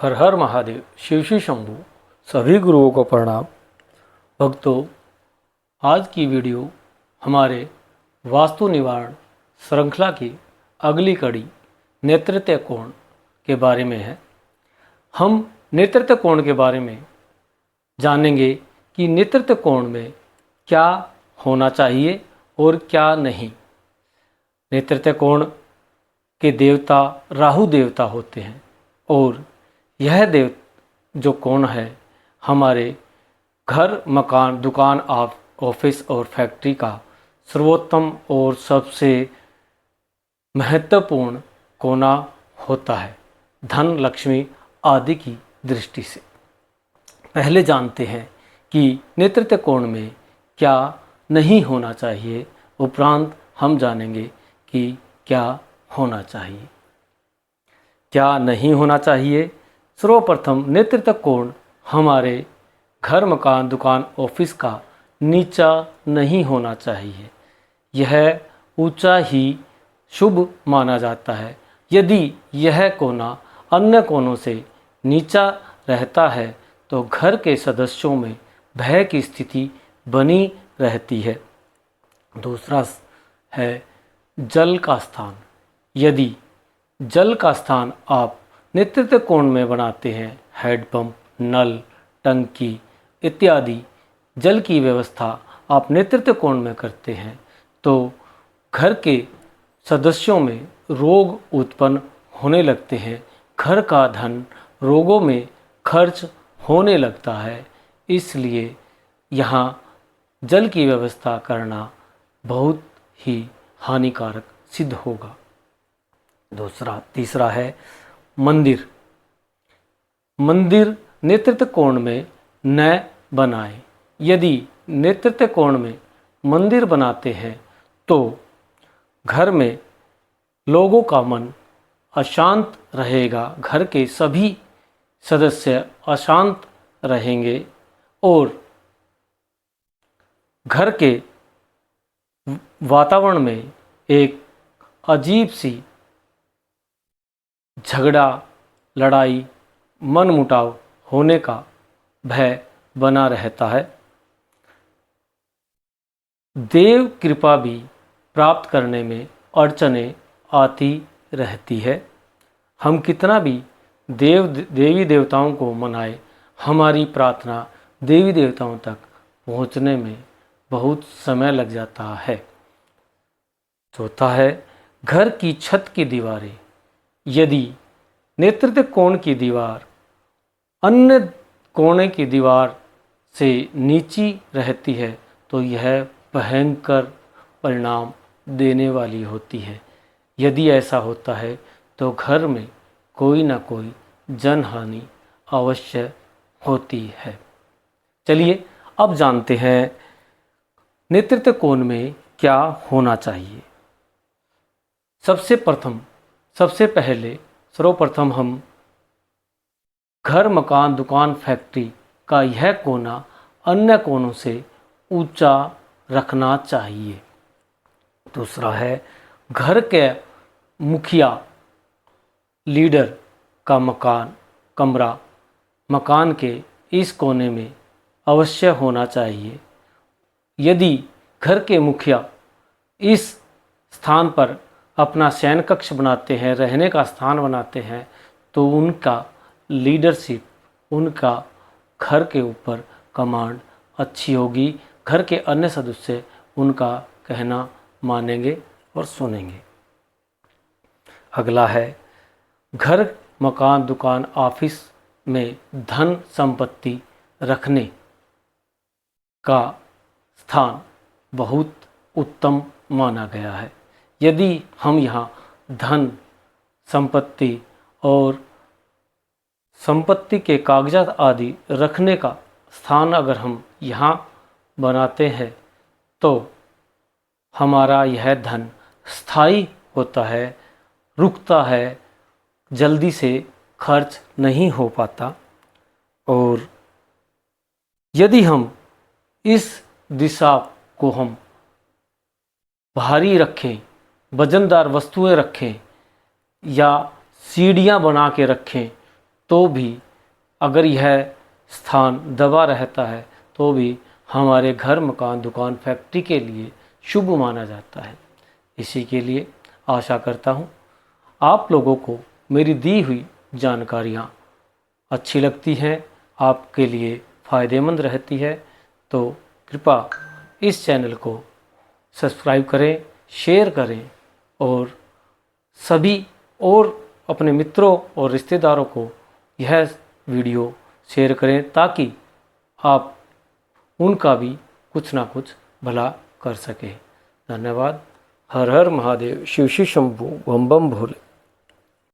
हर हर महादेव, शिव शिव शंभू। सभी गुरुओं को प्रणाम। भक्तों, आज की वीडियो हमारे वास्तु निवारण श्रृंखला की अगली कड़ी नेतृत्व कोण के बारे में है। हम नेतृत्व कोण के बारे में जानेंगे कि नेतृत्व कोण में क्या होना चाहिए और क्या नहीं। नेतृत्व कोण के देवता राहु देवता होते हैं और यह देव जो कोण है हमारे घर, मकान, दुकान, ऑफिस और फैक्ट्री का सर्वोत्तम और सबसे महत्वपूर्ण कोना होता है धन, लक्ष्मी आदि की दृष्टि से। पहले जानते हैं कि नेतृत्व कोण में क्या नहीं होना चाहिए, उपरांत हम जानेंगे कि क्या होना चाहिए। क्या नहीं होना चाहिए? सर्वप्रथम, नेतृत्व कोण हमारे घर, मकान, दुकान, ऑफिस का नीचा नहीं होना चाहिए। यह ऊंचा ही शुभ माना जाता है। यदि यह कोना अन्य कोनों से नीचा रहता है तो घर के सदस्यों में भय की स्थिति बनी रहती है। दूसरा है जल का स्थान। यदि जल का स्थान आप नेतृत्व कोण में बनाते हैं, हैंडपंप, नल, टंकी इत्यादि जल की व्यवस्था आप नेतृत्व कोण में करते हैं तो घर के सदस्यों में रोग उत्पन्न होने लगते हैं। घर का धन रोगों में खर्च होने लगता है। इसलिए यहाँ जल की व्यवस्था करना बहुत ही हानिकारक सिद्ध होगा। तीसरा है मंदिर। मंदिर नेतृत्व कोण में न बनाएं। यदि नेतृत्व कोण में मंदिर बनाते हैं तो घर में लोगों का मन अशांत रहेगा, घर के सभी सदस्य अशांत रहेंगे और घर के वातावरण में एक अजीब सी झगड़ा, लड़ाई, मनमुटाव होने का भय बना रहता है। देव कृपा भी प्राप्त करने में अड़चनें आती रहती है। हम कितना भी देवी देवताओं को मनाए, हमारी प्रार्थना देवी देवताओं तक पहुंचने में बहुत समय लग जाता है। चौथा है घर की छत की दीवारें। यदि नेतृत्व कोण की दीवार अन्य कोने की दीवार से नीची रहती है तो यह भयंकर परिणाम देने वाली होती है। यदि ऐसा होता है तो घर में कोई ना कोई जनहानि अवश्य होती है। चलिए अब जानते हैं नेतृत्व कोण में क्या होना चाहिए। सर्वप्रथम हम घर, मकान, दुकान, फैक्ट्री का यह कोना अन्य कोनों से ऊंचा रखना चाहिए। दूसरा है घर के मुखिया, लीडर का कमरा मकान के इस कोने में अवश्य होना चाहिए। यदि घर के मुखिया इस स्थान पर अपना शयन कक्ष बनाते हैं, रहने का स्थान बनाते हैं तो उनका लीडरशिप, उनका घर के ऊपर कमांड अच्छी होगी। घर के अन्य सदस्य उनका कहना मानेंगे और सुनेंगे। अगला है घर, मकान, दुकान, ऑफिस में धन संपत्ति रखने का स्थान बहुत उत्तम माना गया है। यदि हम यहाँ धन, संपत्ति और संपत्ति के कागजात आदि रखने का स्थान अगर हम यहाँ बनाते हैं तो हमारा यह धन स्थायी होता है, रुकता है, जल्दी से खर्च नहीं हो पाता। और यदि हम इस दिशा को हम भारी रखें, वजनदार वस्तुएं रखें या सीढ़ियाँ बना के रखें तो भी अगर यह स्थान दबा रहता है तो भी हमारे घर, मकान, दुकान, फैक्ट्री के लिए शुभ माना जाता है। इसी के लिए आशा करता हूँ आप लोगों को मेरी दी हुई जानकारियाँ अच्छी लगती हैं, आपके लिए फ़ायदेमंद रहती है, तो कृपया इस चैनल को सब्सक्राइब करें, शेयर करें और सभी और अपने मित्रों और रिश्तेदारों को यह वीडियो शेयर करें ताकि आप उनका भी कुछ ना कुछ भला कर सकें। धन्यवाद। हर हर महादेव, शिव शिव शंभू, बम बम भोले।